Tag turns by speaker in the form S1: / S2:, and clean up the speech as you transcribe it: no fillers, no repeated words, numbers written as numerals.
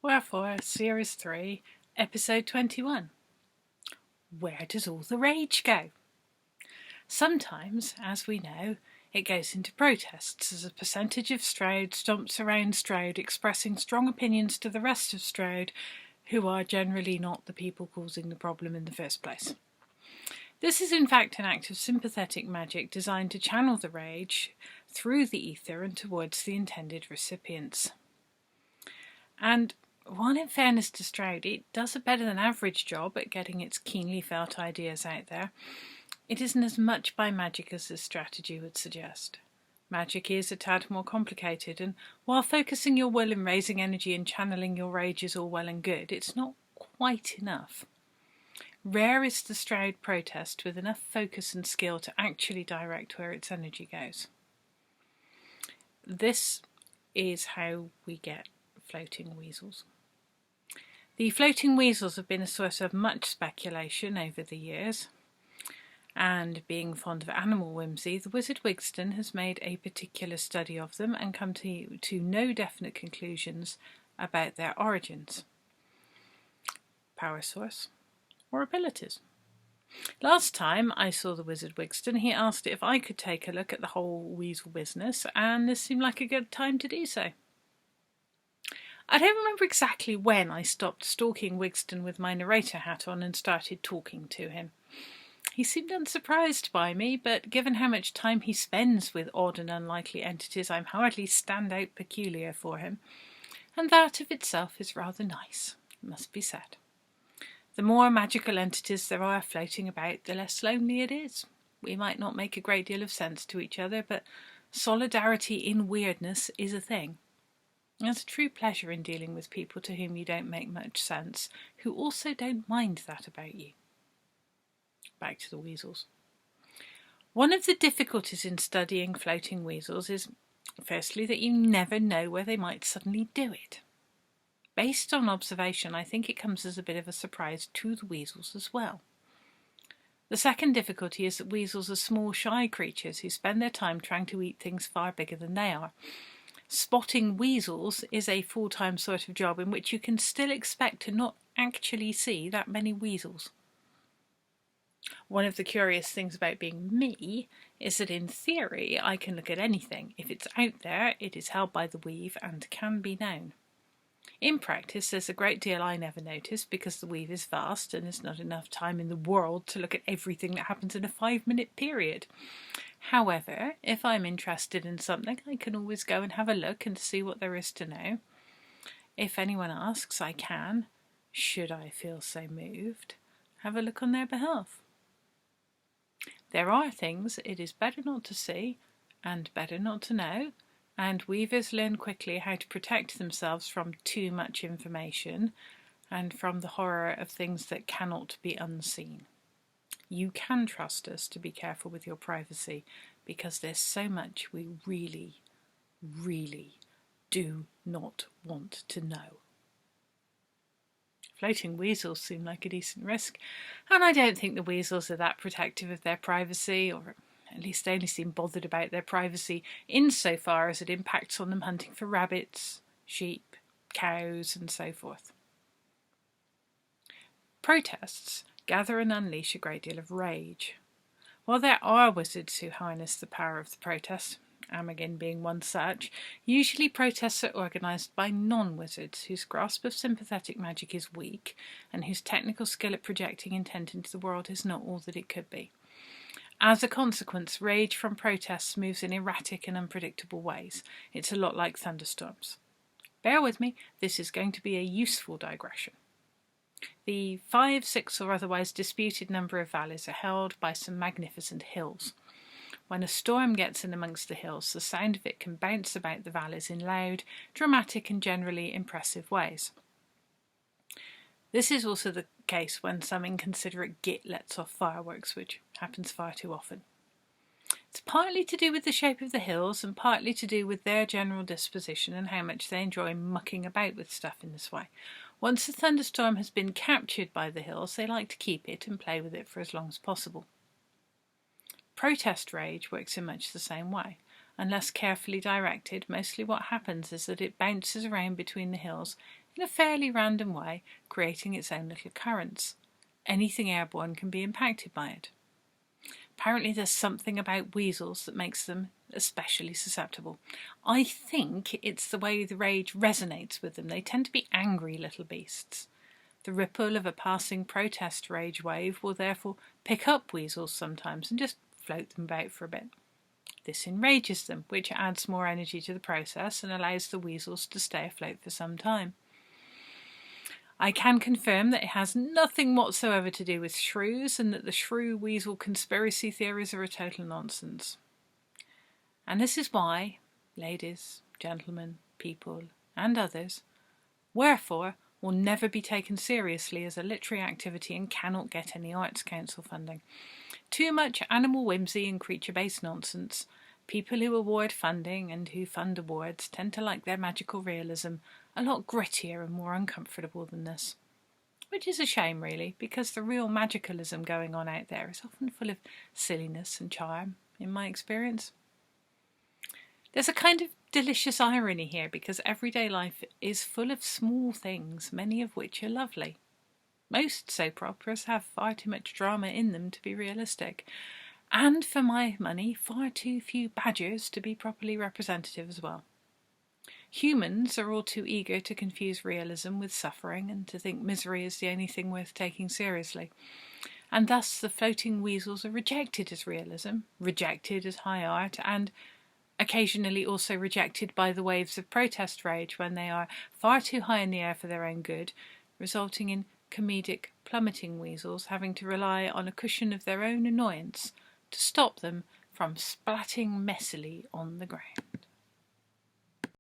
S1: Wherefore, Series 3, Episode 21. Where does all the rage go? Sometimes, as we know, it goes into protests as a percentage of Stroud stomps around Stroud expressing strong opinions to the rest of Stroud, who are generally not the people causing the problem in the first place. This is in fact an act of sympathetic magic designed to channel the rage through the ether and towards the intended recipients. And while in fairness to Stroud, it does a better than average job at getting its keenly felt ideas out there, it isn't as much by magic as this strategy would suggest. Magic is a tad more complicated, and while focusing your will and raising energy and channeling your rage is all well and good, it's not quite enough. Rare is the Stroud protest with enough focus and skill to actually direct where its energy goes. This is how we get floating weasels. The floating weasels have been a source of much speculation over the years, and being fond of animal whimsy, the Wizard Wigstan has made a particular study of them and come to no definite conclusions about their origins, power source, or abilities. Last time I saw the Wizard Wigstan, he asked if I could take a look at the whole weasel business, and this seemed like a good time to do so. I don't remember exactly when I stopped stalking Wigstan with my narrator hat on and started talking to him. He seemed unsurprised by me, but given how much time he spends with odd and unlikely entities, I'm hardly stand out peculiar for him, and that of itself is rather nice, it must be said. The more magical entities there are floating about, the less lonely it is. We might not make a great deal of sense to each other, but solidarity in weirdness is a thing. There's a true pleasure in dealing with people to whom you don't make much sense, who also don't mind that about you. Back to the weasels. One of the difficulties in studying floating weasels is, firstly, that you never know where they might suddenly do it. Based on observation, I think it comes as a bit of a surprise to the weasels as well. The second difficulty is that weasels are small, shy creatures who spend their time trying to eat things far bigger than they are. Spotting weasels is a full-time sort of job in which you can still expect to not actually see that many weasels. One of the curious things about being me is that in theory I can look at anything. If it's out there, it is held by the weave and can be known. In practice, there's a great deal I never notice because the weave is vast and there's not enough time in the world to look at everything that happens in a 5-minute period. However, if I'm interested in something, I can always go and have a look and see what there is to know. If anyone asks, I can, should I feel so moved, have a look on their behalf. There are things it is better not to see and better not to know, and weavers learn quickly how to protect themselves from too much information and from the horror of things that cannot be unseen. You can trust us to be careful with your privacy because there's so much we really, really do not want to know. Floating weasels seem like a decent risk, and I don't think the weasels are that protective of their privacy, or at least they only seem bothered about their privacy insofar as it impacts on them hunting for rabbits, sheep, cows, and so forth. Protests gather and unleash a great deal of rage. While there are wizards who harness the power of the protest, Amagin being one such, usually protests are organised by non-wizards whose grasp of sympathetic magic is weak and whose technical skill at projecting intent into the world is not all that it could be. As a consequence, rage from protests moves in erratic and unpredictable ways. It's a lot like thunderstorms. Bear with me, this is going to be a useful digression. The 5, 6 or otherwise disputed number of valleys are held by some magnificent hills. When a storm gets in amongst the hills, the sound of it can bounce about the valleys in loud, dramatic and generally impressive ways. This is also the case when some inconsiderate git lets off fireworks, which happens far too often. It's partly to do with the shape of the hills and partly to do with their general disposition and how much they enjoy mucking about with stuff in this way. Once the thunderstorm has been captured by the hills, they like to keep it and play with it for as long as possible. Protest rage works in much the same way. Unless carefully directed, mostly what happens is that it bounces around between the hills in a fairly random way, creating its own little currents. Anything airborne can be impacted by it. Apparently there's something about weasels that makes them especially susceptible. I think it's the way the rage resonates with them. They tend to be angry little beasts. The ripple of a passing protest rage wave will therefore pick up weasels sometimes and just float them about for a bit. This enrages them, which adds more energy to the process and allows the weasels to stay afloat for some time. I can confirm that it has nothing whatsoever to do with shrews and that the shrew-weasel conspiracy theories are a total nonsense. And this is why, ladies, gentlemen, people, and others, Wherefore will never be taken seriously as a literary activity and cannot get any Arts Council funding. Too much animal whimsy and creature-based nonsense. People who award funding and who fund awards tend to like their magical realism a lot grittier and more uncomfortable than this. Which is a shame, really, because the real magicalism going on out there is often full of silliness and charm, in my experience. There's a kind of delicious irony here because everyday life is full of small things, many of which are lovely. Most soap operas have far too much drama in them to be realistic, and for my money, far too few badgers to be properly representative as well. Humans are all too eager to confuse realism with suffering and to think misery is the only thing worth taking seriously. And thus the floating weasels are rejected as realism, rejected as high art, and occasionally also rejected by the waves of protest rage when they are far too high in the air for their own good, resulting in comedic plummeting weasels having to rely on a cushion of their own annoyance to stop them from splatting messily on the ground.